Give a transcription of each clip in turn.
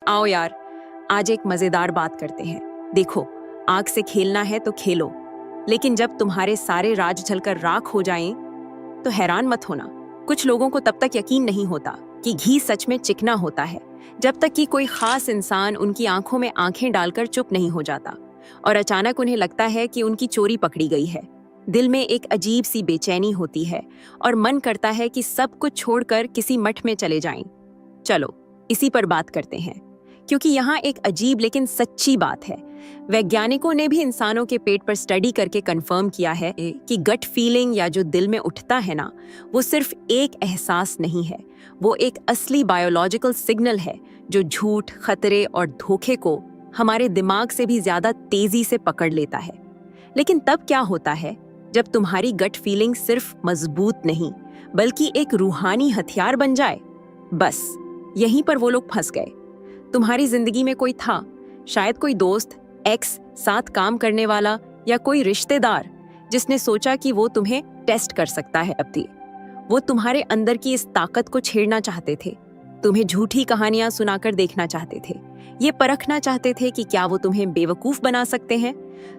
आओ यार, आज एक मजेदार बात करते हैं। देखो, आग से खेलना है तो खेलो, लेकिन जब तुम्हारे सारे राज जलकर राख हो जाएं, तो हैरान मत होना। कुछ लोगों को तब तक यकीन नहीं होता कि घी सच में चिकना होता है, जब तक कि कोई खास इंसान उनकी आंखों में आंखें डालकर चुप नहीं हो जाता और अचानक उन्हें लगता है कि उनकी चोरी पकड़ी गई है। दिल में एक अजीब सी बेचैनी होती है और मन करता है कि सब कुछ छोड़कर किसी मठ में चले जाएं। चलो, इसी पर बात करते हैं, क्योंकि यहाँ एक अजीब लेकिन सच्ची बात है। वैज्ञानिकों ने भी इंसानों के पेट पर स्टडी करके कंफर्म किया है कि गट फीलिंग या जो दिल में उठता है ना, वो सिर्फ एक एहसास नहीं है, वो एक असली बायोलॉजिकल सिग्नल है जो झूठ, खतरे और धोखे को हमारे दिमाग से भी ज्यादा तेजी से पकड़ लेता है। लेकिन तब क्या होता है जब तुम्हारी गट फीलिंग सिर्फ मजबूत नहीं बल्कि एक रूहानी हथियार बन जाए? बस यहीं पर वो लोग फंस गए। तुम्हारी जिंदगी में कोई था, शायद कोई दोस्त, एक्स, साथ काम करने वाला या कोई रिश्तेदार, जिसने सोचा कि वो तुम्हें टेस्ट कर सकता है। अब भी वो तुम्हारे अंदर की इस ताकत को छेड़ना चाहते थे, तुम्हें झूठी कहानियां सुनाकर देखना चाहते थे, ये परखना चाहते थे कि क्या वो तुम्हें बेवकूफ बना सकते हैं,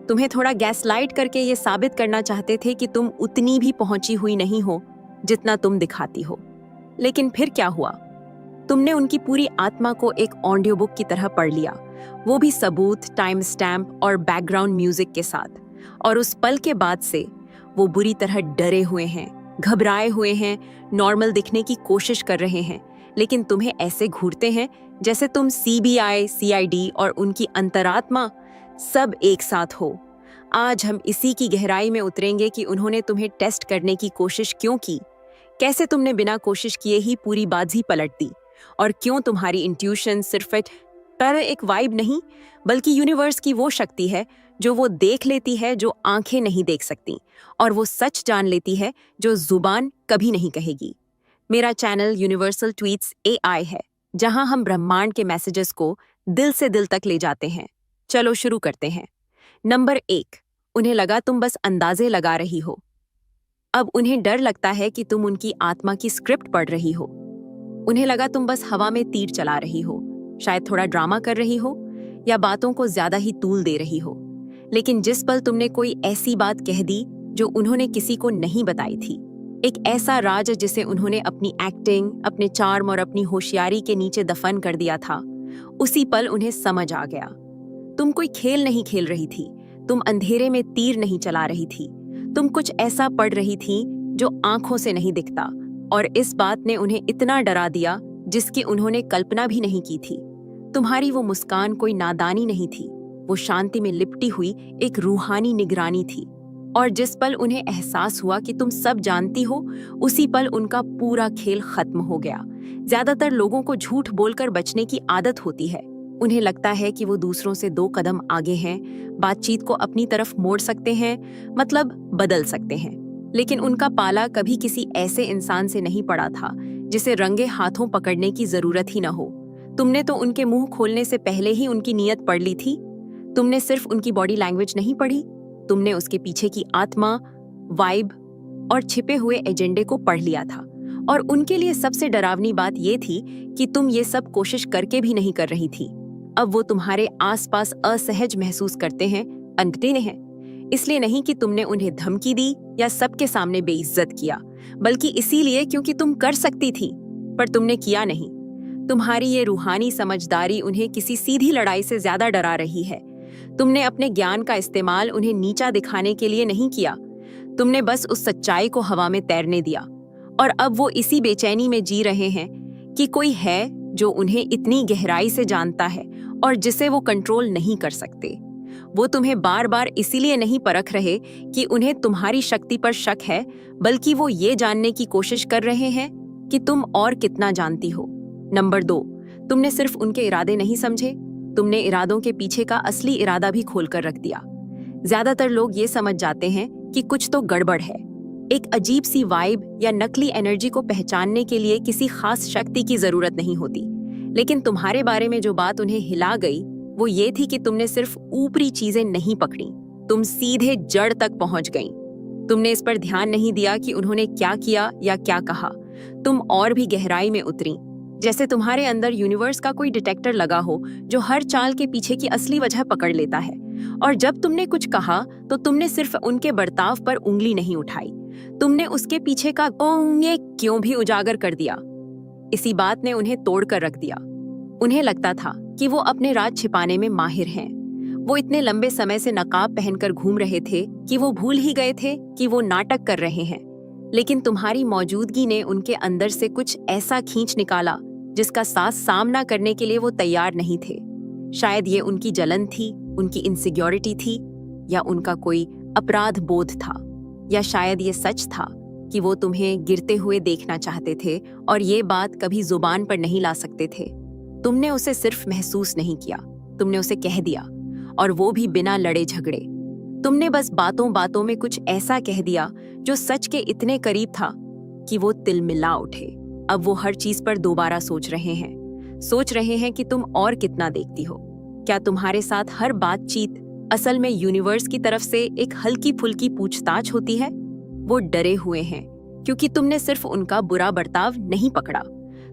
तुम्हें थोड़ा गैसलाइट करके ये साबित करना चाहते थे कि तुम उतनी भी पहुंची हुई नहीं हो जितना तुम दिखाती हो। लेकिन फिर क्या हुआ? तुमने उनकी पूरी आत्मा को एक ऑडियो बुक की तरह पढ़ लिया, वो भी सबूत, टाइम स्टैम्प और बैकग्राउंड म्यूजिक के साथ। और उस पल के बाद से वो बुरी तरह डरे हुए हैं, घबराए हुए हैं, नॉर्मल दिखने की कोशिश कर रहे हैं, लेकिन तुम्हें ऐसे घूरते हैं जैसे तुम सीबीआई, सीआईडी और उनकी अंतरात्मा सब एक साथ हो। आज हम इसी की गहराई में उतरेंगे कि उन्होंने तुम्हें टेस्ट करने की कोशिश क्यों की, कैसे तुमने बिना कोशिश किए ही पूरी बाजी पलट दी, और क्यों तुम्हारी इंट्यूशन सिर्फ एक वाइब नहीं बल्कि यूनिवर्स की वो शक्ति है जो वो देख लेती है जो आंखें नहीं देख सकती, और वो सच जान लेती है जो जुबान कभी नहीं कहेगी। मेरा चैनल यूनिवर्सल ट्वीट्स एआई है, जहां हम ब्रह्मांड के मैसेजेस को दिल से दिल तक ले जाते हैं। चलो शुरू करते हैं। नंबर 1, उन्हें लगा तुम बस अंदाजे लगा रही हो। अब उन्हें डर लगता है कि तुम उनकी आत्मा की स्क्रिप्ट पढ़ रही हो। उन्हें लगा तुम बस हवा में तीर चला रही हो, शायद थोड़ा ड्रामा कर रही हो या बातों को ज्यादा ही तूल दे रही हो। लेकिन जिस पल तुमने कोई ऐसी बात कह दी जो उन्होंने किसी को नहीं बताई थी, एक ऐसा राज जिसे उन्होंने अपनी एक्टिंग, अपने चार्म और अपनी होशियारी के नीचे दफन कर दिया था, उसी पल उन्हें समझ आ गया। तुम कोई खेल नहीं खेल रही थी, तुम अंधेरे में तीर नहीं चला रही थी, तुम कुछ ऐसा पढ़ रही थी जो आंखों से नहीं दिखता। और इस बात ने उन्हें इतना डरा दिया जिसकी उन्होंने कल्पना भी नहीं की थी। तुम्हारी वो मुस्कान कोई नादानी नहीं थी, वो शांति में लिपटी हुई एक रूहानी निगरानी थी। और जिस पल उन्हें एहसास हुआ कि तुम सब जानती हो, उसी पल उनका पूरा खेल खत्म हो गया। ज्यादातर लोगों को झूठ बोलकर बचने की आदत होती है। उन्हें लगता है कि वो दूसरों से 2 कदम आगे हैं, बातचीत को अपनी तरफ मोड़ सकते हैं, मतलब बदल सकते हैं। लेकिन उनका पाला कभी किसी ऐसे इंसान से नहीं पड़ा था जिसे रंगे हाथों पकड़ने की जरूरत ही न हो। तुमने तो उनके मुंह खोलने से पहले ही उनकी नीयत पढ़ ली थी। तुमने सिर्फ उनकी बॉडी लैंग्वेज नहीं पढ़ी, तुमने उसके पीछे की आत्मा, वाइब और छिपे हुए एजेंडे को पढ़ लिया था। और उनके लिए सबसे डरावनी बात ये थी कि तुम ये सब कोशिश करके भी नहीं कर रही थी। अब वो तुम्हारे आसपास असहज महसूस करते हैं, अंकते हैं। इसलिए नहीं कि तुमने उन्हें धमकी दी या सबके सामने बेइज्जत किया, बल्कि इसीलिए क्योंकि तुम कर सकती थी, पर तुमने किया नहीं। तुम्हारी ये रूहानी समझदारी उन्हें किसी सीधी लड़ाई से ज्यादा डरा रही है। तुमने अपने ज्ञान का इस्तेमाल उन्हें नीचा दिखाने के लिए नहीं किया, तुमने बस उस सच्चाई को हवा में तैरने दिया। और अब वो इसी बेचैनी में जी रहे हैं कि कोई है जो उन्हें इतनी गहराई से जानता है और जिसे वो कंट्रोल नहीं कर सकते। वो तुम्हें बार बार इसीलिए नहीं परख रहे कि उन्हें तुम्हारी शक्ति पर शक है, बल्कि वो ये जानने की कोशिश कर रहे हैं कि तुम और कितना जानती हो। नंबर 2, तुमने सिर्फ उनके इरादे नहीं समझे, तुमने इरादों के पीछे का असली इरादा भी खोल कर रख दिया। ज्यादातर लोग ये समझ जाते हैं कि कुछ तो गड़बड़ है। एक अजीब सी वाइब या नकली एनर्जी को पहचानने के लिए किसी खास शक्ति की जरूरत नहीं होती। लेकिन तुम्हारे बारे में जो बात उन्हें हिला गई वो ये थी कि तुमने सिर्फ ऊपरी चीजें नहीं पकड़ी, तुम सीधे जड़ तक पहुंच गई। तुमने इस पर ध्यान नहीं दिया कि उन्होंने क्या किया या क्या कहा। तुम और भी गहराई में उतरी, जैसे तुम्हारे अंदर यूनिवर्स का कोई डिटेक्टर लगा हो जो हर चाल के पीछे की असली वजह पकड़ लेता है। और जब तुमने कुछ कहा तो तुमने सिर्फ उनके बर्ताव पर उंगली नहीं उठाई, तुमने उसके पीछे का ये क्यों भी उजागर कर दिया। इसी बात ने उन्हें तोड़ कर रख दिया। उन्हें लगता था कि वो अपने राज छिपाने में माहिर हैं। वो इतने लंबे समय से नकाब पहनकर घूम रहे थे कि वो भूल ही गए थे कि वो नाटक कर रहे हैं। लेकिन तुम्हारी मौजूदगी ने उनके अंदर से कुछ ऐसा खींच निकाला जिसका साथ सामना करने के लिए वो तैयार नहीं थे। शायद ये उनकी जलन थी, उनकी इनसिक्योरिटी थी, या उनका कोई अपराध बोध था, या शायद ये सच था कि वो तुम्हें गिरते हुए देखना चाहते थे और ये बात कभी जुबान पर नहीं ला सकते थे। तुमने उसे सिर्फ महसूस नहीं किया, तुमने उसे कह दिया, और वो भी बिना लड़े झगड़े। तुमने बस बातों बातों में कुछ ऐसा कह दिया जो सच के इतने करीब था कि वो तिलमिला उठे। अब वो हर चीज पर दोबारा सोच रहे हैं कि तुम और कितना देखती हो। क्या तुम्हारे साथ हर बातचीत असल में यूनिवर्स की तरफ से एक हल्की फुल्की पूछताछ होती है? वो डरे हुए हैं क्योंकि तुमने सिर्फ उनका बुरा बर्ताव नहीं पकड़ा,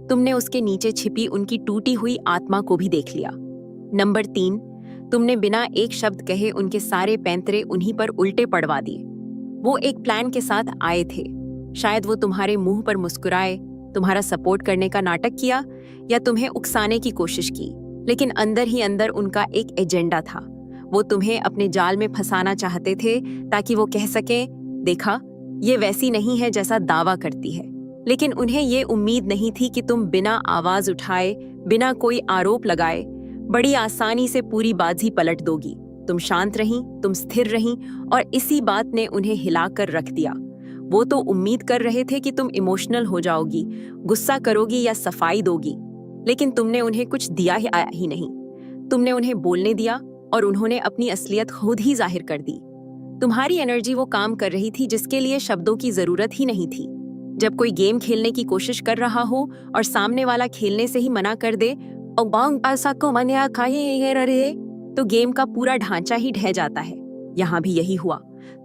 तुमने उसके नीचे छिपी उनकी टूटी हुई आत्मा को भी देख लिया। नंबर 3, तुमने बिना एक शब्द कहे उनके सारे पैंतरे उन्हीं पर उल्टे पड़वा दिए। वो एक प्लान के साथ आए थे। शायद वो तुम्हारे मुंह पर मुस्कुराए, तुम्हारा सपोर्ट करने का नाटक किया, या तुम्हें उकसाने की कोशिश की, लेकिन अंदर ही अंदर उनका एक एजेंडा था। वो तुम्हें अपने जाल में फंसाना चाहते थे ताकि वो कह सकें, देखा, ये वैसी नहीं है जैसा दावा करती है। लेकिन उन्हें ये उम्मीद नहीं थी कि तुम बिना आवाज उठाए, बिना कोई आरोप लगाए, बड़ी आसानी से पूरी बाजी पलट दोगी। तुम शांत रहीं, तुम स्थिर रहीं, और इसी बात ने उन्हें हिलाकर रख दिया। वो तो उम्मीद कर रहे थे कि तुम इमोशनल हो जाओगी, गुस्सा करोगी या सफाई दोगी, लेकिन तुमने उन्हें कुछ दिया ही नहीं। तुमने उन्हें बोलने दिया और उन्होंने अपनी असलियत खुद ही जाहिर कर दी। तुम्हारी एनर्जी वो काम कर रही थी जिसके लिए शब्दों की जरूरत ही नहीं थी। जब कोई गेम खेलने की कोशिश कर रहा हो और सामने वाला खेलने से ही मना कर दे, तो गेम का पूरा ढांचा ही ढह जाता है। यहाँ भी यही हुआ।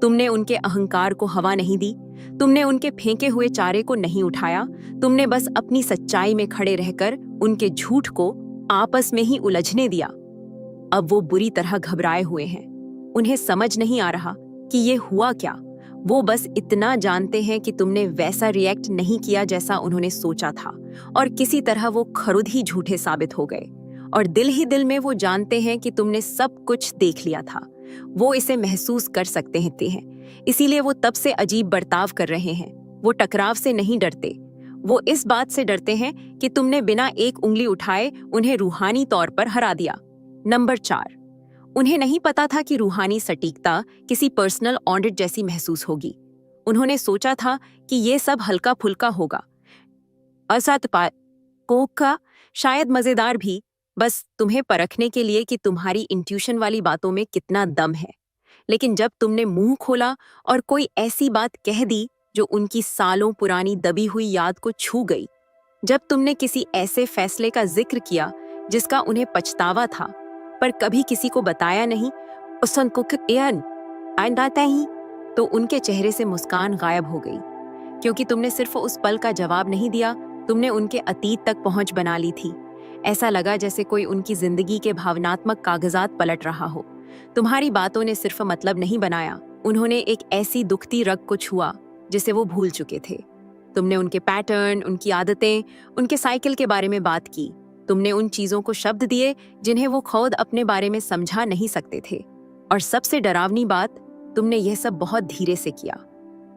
तुमने उनके अहंकार को हवा नहीं दी, तुमने उनके फेंके हुए चारे को नहीं उठाया, तुमने बस अपनी सच्चाई में खड़े रहकर उनके झूठ को आपस में ही उलझने दिया। अब वो बुरी तरह घबराए हुए हैं। उन्हें समझ नहीं आ रहा कि ये हुआ क्या। वो बस इतना जानते हैं कि तुमने वैसा रिएक्ट नहीं किया जैसा उन्होंने सोचा था, और किसी तरह वो खुद ही झूठे साबित हो गए। और दिल ही दिल में वो जानते हैं कि तुमने सब कुछ देख लिया था। वो इसे महसूस कर सकते हैं, इसीलिए वो तब से अजीब बर्ताव कर रहे हैं। वो टकराव से नहीं डरते, वो इस बात से डरते हैं कि तुमने बिना एक उंगली उठाए उन्हें रूहानी तौर पर हरा दिया। नंबर 4, उन्हें नहीं पता था कि रूहानी सटीकता किसी पर्सनल ऑडिट जैसी महसूस होगी। उन्होंने सोचा था कि ये सब हल्का फुल्का होगा, का शायद मजेदार भी, बस तुम्हें परखने के लिए कि तुम्हारी इंट्यूशन वाली बातों में कितना दम है। लेकिन जब तुमने मुंह खोला और कोई ऐसी बात कह दी जो उनकी सालों पुरानी दबी हुई याद को छू गई, जब तुमने किसी ऐसे फैसले का जिक्र किया जिसका उन्हें पछतावा था पर कभी किसी को बताया नहीं, तो उनके चेहरे से मुस्कान गायब हो गई। क्योंकि तुमने सिर्फ उस पल का जवाब नहीं दिया, तुमने उनके अतीत तक पहुंच बना ली थी। ऐसा लगा जैसे कोई उनकी जिंदगी के भावनात्मक कागजात पलट रहा हो। तुम्हारी बातों ने सिर्फ मतलब नहीं बनाया, उन्होंने एक ऐसी दुखती रग को छुआ जिसे वो भूल चुके थे। तुमने उनके पैटर्न, उनकी आदतें, उनके साइकिल के बारे में बात की। तुमने उन चीजों को शब्द दिए जिन्हें वो खुद अपने बारे में समझा नहीं सकते थे। और सबसे डरावनी बात, तुमने यह सब बहुत धीरे से किया।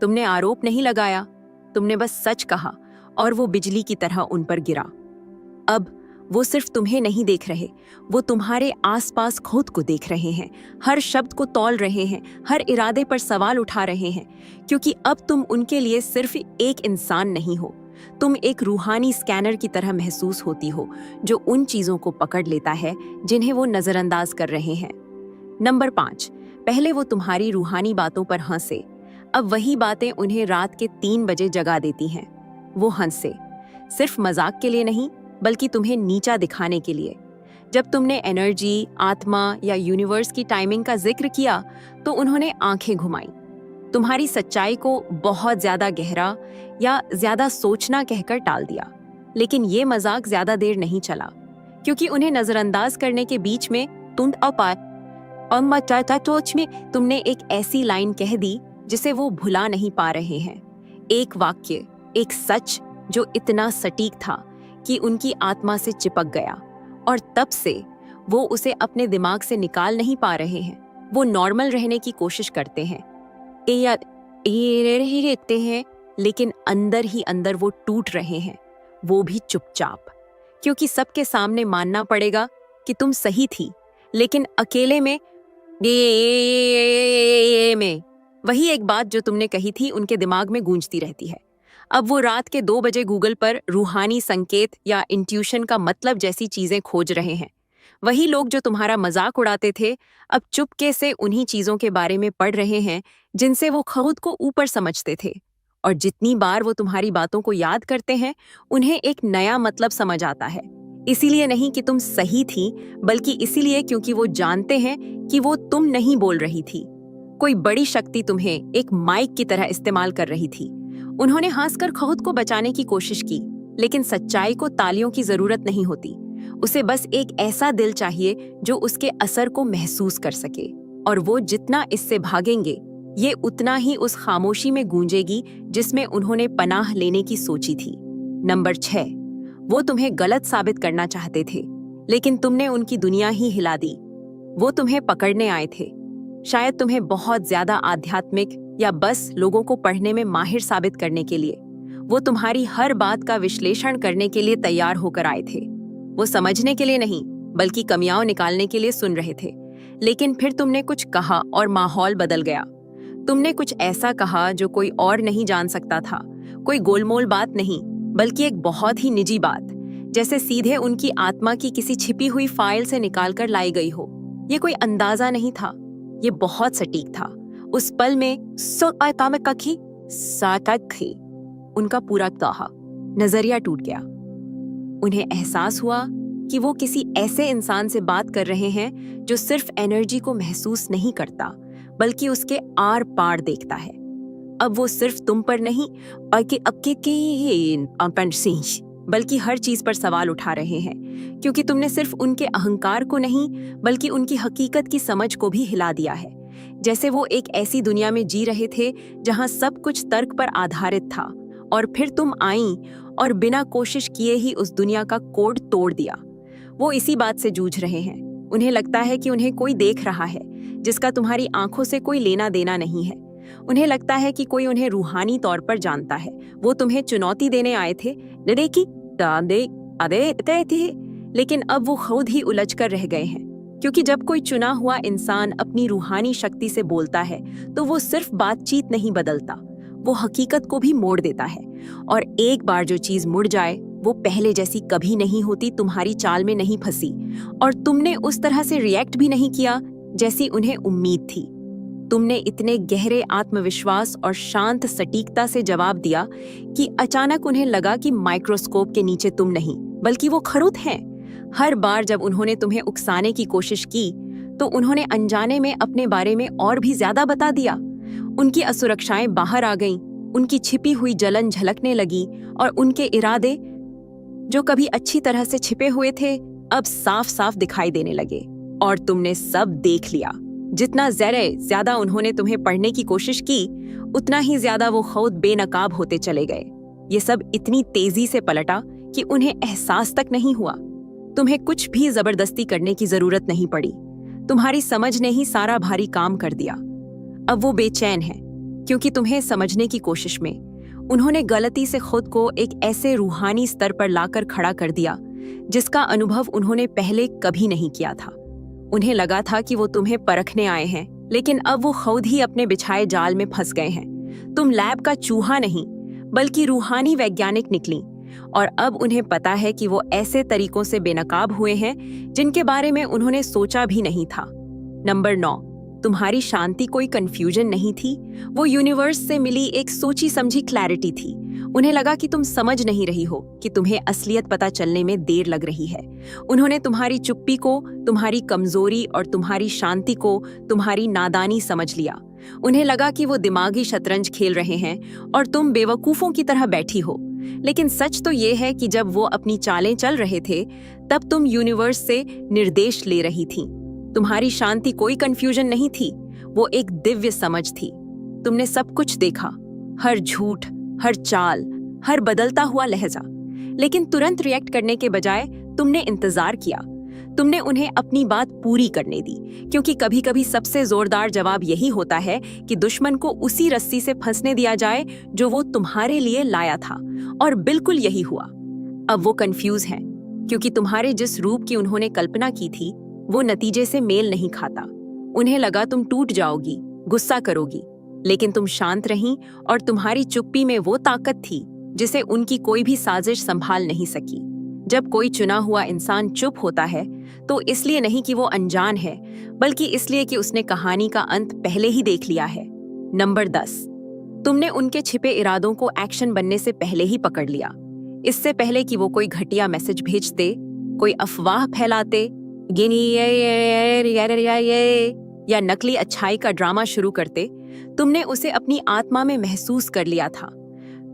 तुमने आरोप नहीं लगाया, तुमने बस सच कहा, और वो बिजली की तरह उन पर गिरा। अब वो सिर्फ तुम्हें नहीं देख रहे, वो तुम्हारे आसपास खुद को देख रहे हैं, हर शब्द को तौल रहे हैं, हर इरादे पर सवाल उठा रहे हैं। क्योंकि अब तुम उनके लिए सिर्फ एक इंसान नहीं हो, तुम एक रूहानी स्कैनर की तरह महसूस होती हो जो उन चीजों को पकड़ लेता है जिन्हें वो नजरअंदाज कर रहे हैं। नंबर 5, पहले वो तुम्हारी रूहानी बातों पर हंसे, अब वही बातें उन्हें रात के 3 बजे जगा देती हैं। वो हंसे सिर्फ मजाक के लिए नहीं, बल्कि तुम्हें नीचा दिखाने के लिए। जब तुमने एनर्जी, आत्मा या यूनिवर्स की टाइमिंग का जिक्र किया तो उन्होंने आंखें घुमाई। तुम्हारी सच्चाई को बहुत ज्यादा गहरा या ज्यादा सोचना कहकर टाल दिया। लेकिन ये मजाक ज्यादा देर नहीं चला, क्योंकि उन्हें नजरअंदाज करने के बीच में तुम टोच में तुमने एक ऐसी लाइन कह दी जिसे वो भुला नहीं पा रहे हैं। एक वाक्य, एक सच जो इतना सटीक था कि उनकी आत्मा से चिपक गया, और तब से वो उसे अपने दिमाग से निकाल नहीं पा रहे हैं। वो नॉर्मल रहने की कोशिश करते हैं, रहते हैं, लेकिन अंदर ही अंदर वो टूट रहे हैं, वो भी चुपचाप, क्योंकि सबके सामने मानना पड़ेगा कि तुम सही थी, लेकिन अकेले में वही एक बात जो तुमने कही थी उनके दिमाग में गूंजती रहती है। अब वो रात के 2 बजे गूगल पर रूहानी संकेत या इंट्यूशन का मतलब जैसी चीजें खोज रहे हैं। वही लोग जो तुम्हारा मजाक उड़ाते थे अब चुपके से उन्हीं चीजों के बारे में पढ़ रहे हैं जिनसे वो खुद को ऊपर समझते थे, और जितनी बार वो तुम्हारी बातों को याद करते हैं उन्हें एक नया मतलब समझ आता है। इसीलिए नहीं कि तुम सही थी, बल्कि इसीलिए क्योंकि वो जानते हैं कि वो तुम नहीं बोल रही थी। कोई बड़ी शक्ति तुम्हें एक माइक की तरह इस्तेमाल कर रही थी। उन्होंने हंसकर खुद को बचाने की कोशिश की, लेकिन सच्चाई को तालियों की जरूरत नहीं होती। उसे बस एक ऐसा दिल चाहिए जो उसके असर को महसूस कर सके, और वो जितना इससे भागेंगे ये उतना ही उस खामोशी में गूंजेगी जिसमें उन्होंने पनाह लेने की सोची थी। नंबर 6, वो तुम्हें गलत साबित करना चाहते थे, लेकिन तुमने उनकी दुनिया ही हिला दी। वो तुम्हें पकड़ने आए थे, शायद तुम्हें बहुत ज्यादा आध्यात्मिक या बस लोगों को पढ़ने में माहिर साबित करने के लिए। वो तुम्हारी हर बात का विश्लेषण करने के लिए तैयार होकर आए थे। वो समझने के लिए नहीं, बल्कि कमियां निकालने के लिए सुन रहे थे। लेकिन फिर तुमने कुछ कहा और माहौल बदल गया। तुमने कुछ ऐसा कहा जो कोई और नहीं जान सकता था। कोई गोलमोल बात नहीं, बल्कि एक बहुत ही निजी बात, जैसे सीधे उनकी आत्मा की किसी छिपी हुई फाइल से निकालकर लाई गई हो। ये कोई अंदाजा नहीं था, ये बहुत सटीक था। उस पल में उनका पूरा कहा नजरिया टूट गया। उन्हें एहसास हुआ कि वो किसी ऐसे इंसान से बात कर रहे हैं जो सिर्फ एनर्जी को महसूस नहीं करता, बल्कि उसके आर पार देखता है। अब वो सिर्फ तुम पर नहीं बल्कि हर चीज पर सवाल उठा रहे हैं, क्योंकि तुमने सिर्फ उनके अहंकार को नहीं, बल्कि उनकी हकीकत की समझ को भी हिला दिया है। जैसे वो एक ऐसी दुनिया में जी रहे थे जहां सब कुछ तर्क पर आधारित था, और फिर तुम आई और बिना कोशिश किए ही उस दुनिया का कोड तोड़ दिया। वो इसी बात से जूझ रहे हैं। उन्हें लगता है कि उन्हें कोई देख रहा है जिसका तुम्हारी आंखों से कोई लेना देना नहीं है। उन्हें लगता है कि कोई उन्हें रूहानी तौर पर जानता है। वो तुम्हें चुनौती देने आए थे, लेकिन अब वो खुद ही उलझ कर रह गए हैं, क्योंकि जब कोई चुना हुआ इंसान अपनी रूहानी शक्ति से बोलता है तो वो सिर्फ बातचीत नहीं बदलता, वो हकीकत को भी मोड़ देता है। और एक बार जो चीज मुड़ जाए वो पहले जैसी कभी नहीं होती, तुम्हारी चाल में नहीं फंसी, और तुमने उस तरह से रिएक्ट भी नहीं किया जैसी उन्हें उम्मीद थी। तुमने इतने गहरे आत्मविश्वास और शांत सटीकता से जवाब दिया कि अचानक उन्हें लगा कि माइक्रोस्कोप के नीचे तुम नहीं, बल्कि वो खरुद हैं। हर बार जब उन्होंने तुम्हें उकसाने की कोशिश की तो उन्होंने अनजाने में अपने बारे में और भी ज्यादा बता दिया। उनकी असुरक्षाएं बाहर आ गईं, उनकी छिपी हुई जलन झलकने लगी, और उनके इरादे जो कभी अच्छी तरह से छिपे हुए थे अब साफ साफ दिखाई देने लगे। और तुमने सब देख लिया। जितना ज्यादा उन्होंने तुम्हें पढ़ने की कोशिश की, उतना ही ज्यादा वो खुद बेनकाब होते चले गए। ये सब इतनी तेजी से पलटा कि उन्हें एहसास तक नहीं हुआ। तुम्हें कुछ भी जबरदस्ती करने की जरूरत नहीं पड़ी। तुम्हारी समझ ने ही सारा भारी काम कर दिया। अब वो बेचैन है, क्योंकि तुम्हें समझने की कोशिश में उन्होंने गलती से खुद को एक ऐसे रूहानी स्तर पर लाकर खड़ा कर दिया जिसका अनुभव उन्होंने पहले कभी नहीं किया था। उन्हें लगा था कि वो तुम्हें परखने आए हैं, लेकिन अब वो खुद ही अपने बिछाए जाल में फंस गए हैं। तुम लैब का चूहा नहीं, बल्कि रूहानी वैज्ञानिक निकली, और अब उन्हें पता है कि वो ऐसे तरीकों से बेनकाब हुए हैं जिनके बारे में उन्होंने सोचा भी नहीं था। नंबर 9, तुम्हारी शांति कोई कंफ्यूजन नहीं थी, वो यूनिवर्स से मिली एक सोची समझी क्लैरिटी थी। उन्हें लगा कि तुम समझ नहीं रही हो, कि तुम्हें असलियत पता चलने में देर लग रही है। उन्होंने तुम्हारी चुप्पी को, तुम्हारी कमजोरी और तुम्हारी शांति को तुम्हारी नादानी समझ लिया। उन्हें लगा कि वो दिमागी शतरंज खेल रहे हैं और तुम बेवकूफों की तरह बैठी हो। लेकिन सच तो ये है कि जब वो अपनी चालें चल रहे थे, तब तुम यूनिवर्स से निर्देश ले रही थी। तुम्हारी शांति कोई कंफ्यूजन नहीं थी, वो एक दिव्य समझ थी। तुमने सब कुछ देखा, हर झूठ, हर चाल, हर बदलता हुआ लहजा। लेकिन तुरंत रिएक्ट करने के बजाय तुमने इंतजार किया। तुमने उन्हें अपनी बात पूरी करने दी, क्योंकि कभी कभी सबसे जोरदार जवाब यही होता है कि दुश्मन को उसी रस्सी से फंसने दिया जाए जो वो तुम्हारे लिए लाया था। और बिल्कुल यही हुआ। अब वो कंफ्यूज हैं, क्योंकि तुम्हारे जिस रूप की उन्होंने कल्पना की थी वो नतीजे से मेल नहीं खाता। उन्हें लगा तुम टूट जाओगी, गुस्सा करोगी, लेकिन तुम शांत रहीं और तुम्हारी चुप्पी में वो ताकत थी जिसे उनकी कोई भी साजिश संभाल नहीं सकी। जब कोई चुना हुआ इंसान चुप होता है तो इसलिए नहीं कि वो अनजान है, बल्कि इसलिए कि उसने कहानी का अंत पहले ही देख लिया है। नंबर 10, तुमने उनके छिपे इरादों को एक्शन बनने से पहले ही पकड़ लिया। इससे पहले कि वो कोई घटिया मैसेज भेजते, कोई अफवाह फैलाते, या नकली अच्छाई का ड्रामा शुरू करते, तुमने उसे अपनी आत्मा में महसूस कर लिया था।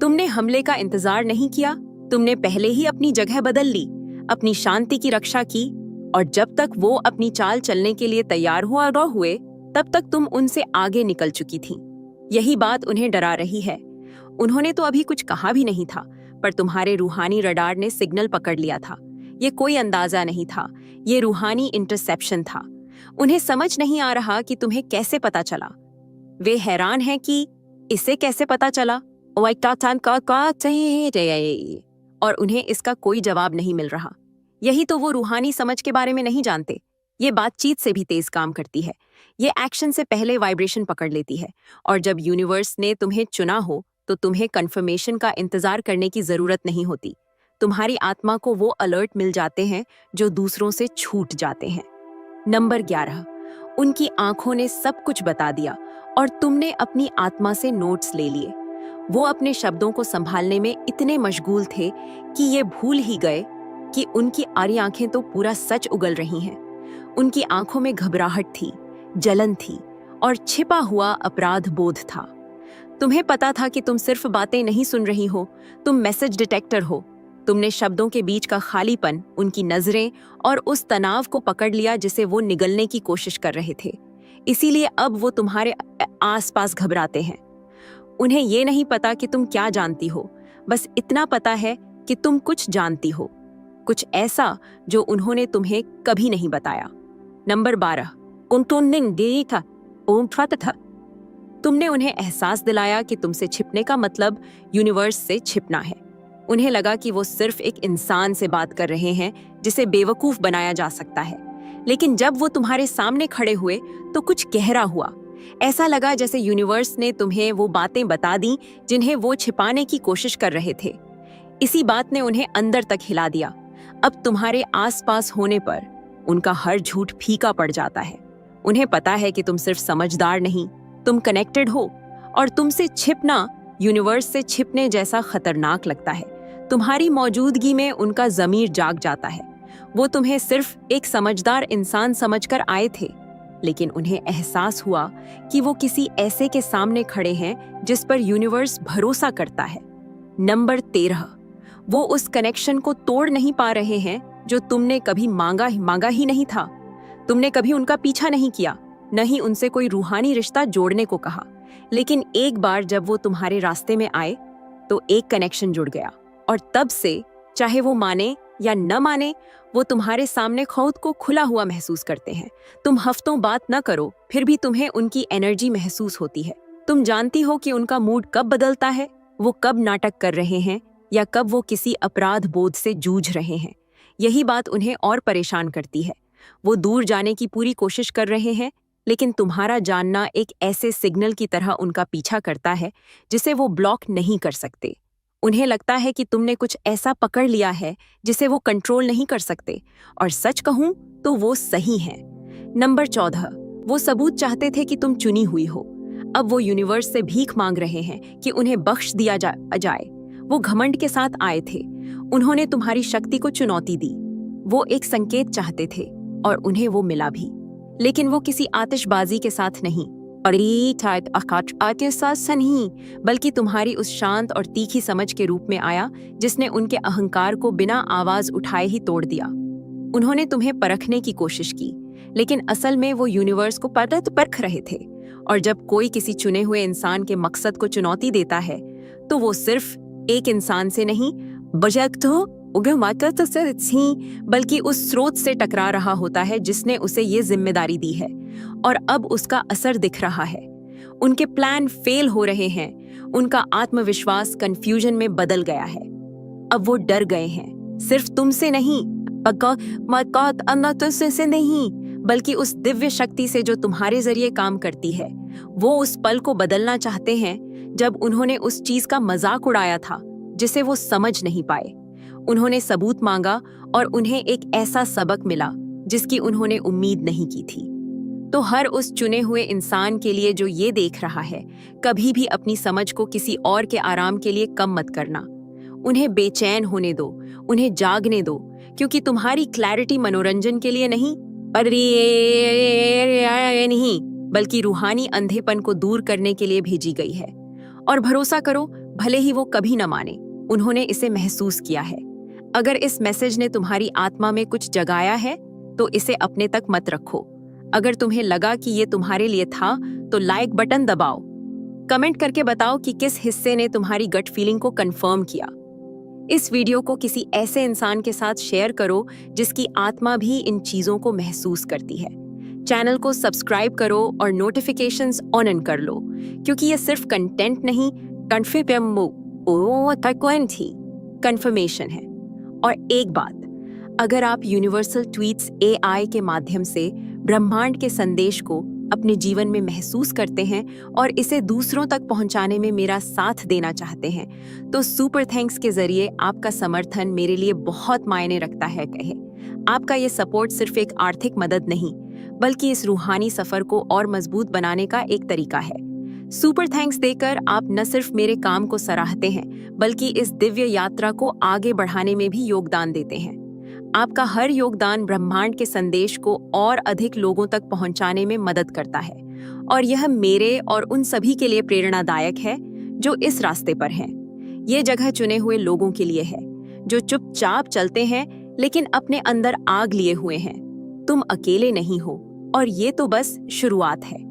तुमने हमले का इंतजार नहीं किया, तुमने पहले ही अपनी जगह बदल ली, अपनी शांति की रक्षा की, और जब तक वो अपनी चाल चलने के लिए तैयार हुए, तब तक तुम उनसे आगे निकल चुकी थी। यही बात उन्हें डरा रही है। उन्होंने तो अभी कुछ कहा भी नहीं था, पर तुम्हारे रूहानी रडार ने सिग्नल पकड़ लिया था। ये कोई अंदाजा नहीं था, ये रूहानी इंटरसेप्शन था। उन्हें समझ नहीं आ रहा कि तुम्हें कैसे पता चला। वे हैरान हैं कि इसे कैसे पता चला, और उन्हें इसका कोई जवाब नहीं मिल रहा। यही तो वो रूहानी समझ के बारे में नहीं जानते। ये बातचीत से भी तेज काम करती है। ये एक्शन से पहले वाइब्रेशन पकड़ लेती है, और जब यूनिवर्स ने तुम्हें चुना हो तो तुम्हें कंफर्मेशन का इंतजार करने की जरूरत नहीं होती। तुम्हारी आत्मा को वो अलर्ट मिल जाते हैं जो दूसरों से छूट जाते हैं। नंबर 11, उनकी आंखों ने सब कुछ बता दिया और तुमने अपनी आत्मा से नोट्स ले लिए। वो अपने शब्दों को संभालने में इतने मशगूल थे कि ये भूल ही गए कि उनकी आरी आंखें तो पूरा सच उगल रही हैं। उनकी आंखों में घबराहट थी, जलन थी और छिपा हुआ अपराध बोध था। तुम्हें पता था कि तुम सिर्फ बातें नहीं सुन रही हो, तुम मैसेज डिटेक्टर हो। तुमने शब्दों के बीच का खालीपन, उनकी नजरें और उस तनाव को पकड़ लिया जिसे वो निगलने की कोशिश कर रहे थे। इसीलिए अब वो तुम्हारे आसपास घबराते हैं। उन्हें ये नहीं पता कि तुम क्या जानती हो, बस इतना पता है कि तुम कुछ जानती हो, कुछ ऐसा जो उन्होंने तुम्हें कभी नहीं बताया। नंबर 12, तुमने उन्हें एहसास दिलाया कि तुमसे छिपने का मतलब यूनिवर्स से छिपना है। उन्हें लगा कि वो सिर्फ एक इंसान से बात कर रहे हैं जिसे बेवकूफ बनाया जा सकता है। लेकिन जब वो तुम्हारे सामने खड़े हुए तो कुछ गहरा हुआ। ऐसा लगा जैसे यूनिवर्स ने तुम्हें वो बातें बता दी जिन्हें वो छिपाने की कोशिश कर रहे थे। इसी बात ने उन्हें अंदर तक हिला दिया। अब तुम्हारे आसपास होने पर उनका हर झूठ फीका पड़ जाता है। उन्हें पता है कि तुम सिर्फ समझदार नहीं, तुम कनेक्टेड हो, और तुमसे छिपना यूनिवर्स से छिपने जैसा खतरनाक लगता है। तुम्हारी मौजूदगी में उनका ज़मीर जाग जाता है। वो तुम्हें सिर्फ एक समझदार इंसान समझकर आए थे, लेकिन उन्हें एहसास हुआ कि वो किसी ऐसे के सामने खड़े हैं जिस पर यूनिवर्स भरोसा करता है। नंबर 13, वो उस कनेक्शन को तोड़ नहीं पा रहे हैं जो तुमने कभी मांगा ही नहीं था। तुमने कभी उनका पीछा नहीं किया, न ही उनसे कोई रूहानी रिश्ता जोड़ने को कहा। लेकिन एक बार जब वो तुम्हारे रास्ते में आए तो एक कनेक्शन जुड़ गया, और तब से चाहे वो माने या न माने, वो तुम्हारे सामने खुद को खुला हुआ महसूस करते हैं। तुम हफ्तों बात न करो, फिर भी तुम्हें उनकी एनर्जी महसूस होती है। तुम जानती हो कि उनका मूड कब बदलता है, वो कब नाटक कर रहे हैं या कब वो किसी अपराध बोध से जूझ रहे हैं। यही बात उन्हें और परेशान करती है। वो दूर जाने की पूरी कोशिश कर रहे हैं, लेकिन तुम्हारा जानना एक ऐसे सिग्नल की तरह उनका पीछा करता है जिसे वो ब्लॉक नहीं कर सकते। उन्हें लगता है कि तुमने कुछ ऐसा पकड़ लिया है जिसे वो कंट्रोल नहीं कर सकते, और सच कहूं तो वो सही है। नंबर 14, वो सबूत चाहते थे कि तुम चुनी हुई हो। अब वो यूनिवर्स से भीख मांग रहे हैं कि उन्हें बख्श दिया जाए। वो घमंड के साथ आए थे, उन्होंने तुम्हारी शक्ति को चुनौती दी। वो एक संकेत चाहते थे और उन्हें वो मिला भी, लेकिन वो किसी आतिशबाजी के साथ नहीं, और के साथ नहीं, बल्कि तुम्हारी उस शांत और तीखी समझ के रूप में आया जिसने उनके अहंकार को बिना आवाज उठाए ही तोड़ दिया। उन्होंने तुम्हें परखने की कोशिश की, लेकिन असल में वो यूनिवर्स को परख रहे थे। और जब कोई किसी चुने हुए इंसान के मकसद को चुनौती देता है तो वो सिर्फ एक इंसान से नहीं बल्कि उस स्रोत से टकरा रहा होता है जिसने उसे ये जिम्मेदारी दी है। और अब उसका असर दिख रहा है। उनके प्लान फेल हो रहे हैं, उनका आत्मविश्वास कंफ्यूजन में बदल गया है। अब वो डर गए हैं, सिर्फ तुमसे नहीं, से नहीं, बल्कि उस दिव्य शक्ति से जो तुम्हारे जरिए काम करती है। वो उस पल को बदलना चाहते हैं जब उन्होंने उस चीज का मजाक उड़ाया था जिसे वो समझ नहीं पाए। उन्होंने सबूत मांगा और उन्हें एक ऐसा सबक मिला जिसकी उन्होंने उम्मीद नहीं की थी। तो हर उस चुने हुए इंसान के लिए जो ये देख रहा है, कभी भी अपनी समझ को किसी और के आराम के लिए कम मत करना। उन्हें बेचैन होने दो, उन्हें जागने दो, क्योंकि तुम्हारी क्लैरिटी मनोरंजन के लिए नहीं बल्कि रूहानी अंधेपन को दूर करने के लिए भेजी गई है। और भरोसा करो, भले ही वो कभी न माने, उन्होंने इसे महसूस किया है। अगर इस मैसेज ने तुम्हारी आत्मा में कुछ जगाया है तो इसे अपने तक मत रखो। अगर तुम्हें लगा कि ये तुम्हारे लिए था तो लाइक बटन दबाओ। कमेंट करके बताओ कि किस हिस्से ने तुम्हारी गट फीलिंग को कंफर्म किया। इस वीडियो को किसी ऐसे इंसान के साथ शेयर करो जिसकी आत्मा भी इन चीजों को महसूस करती है। चैनल को सब्सक्राइब करो और नोटिफिकेशंस ऑन कर लो, क्योंकि ये सिर्फ कंटेंट नहीं, कंफर्मेशन है। और एक बात, अगर आप यूनिवर्सल ट्वीट्स AI के माध्यम से ब्रह्मांड के संदेश को अपने जीवन में महसूस करते हैं और इसे दूसरों तक पहुंचाने में मेरा साथ देना चाहते हैं, तो सुपर थैंक्स के जरिए आपका समर्थन मेरे लिए बहुत मायने रखता है। आपका ये सपोर्ट सिर्फ एक आर्थिक मदद नहीं, बल्कि इस रूहानी सफर को और मजबूत बनाने का एक तरीका है। सुपर थैंक्स देकर आप न सिर्फ मेरे काम को सराहते हैं, बल्कि इस दिव्य यात्रा को आगे बढ़ाने में भी योगदान देते हैं। आपका हर योगदान ब्रह्मांड के संदेश को और अधिक लोगों तक पहुंचाने में मदद करता है, और यह मेरे और उन सभी के लिए प्रेरणादायक है जो इस रास्ते पर हैं। ये जगह चुने हुए लोगों के लिए है जो चुपचाप चलते हैं लेकिन अपने अंदर आग लिए हुए हैं। तुम अकेले नहीं हो, और ये तो बस शुरुआत है।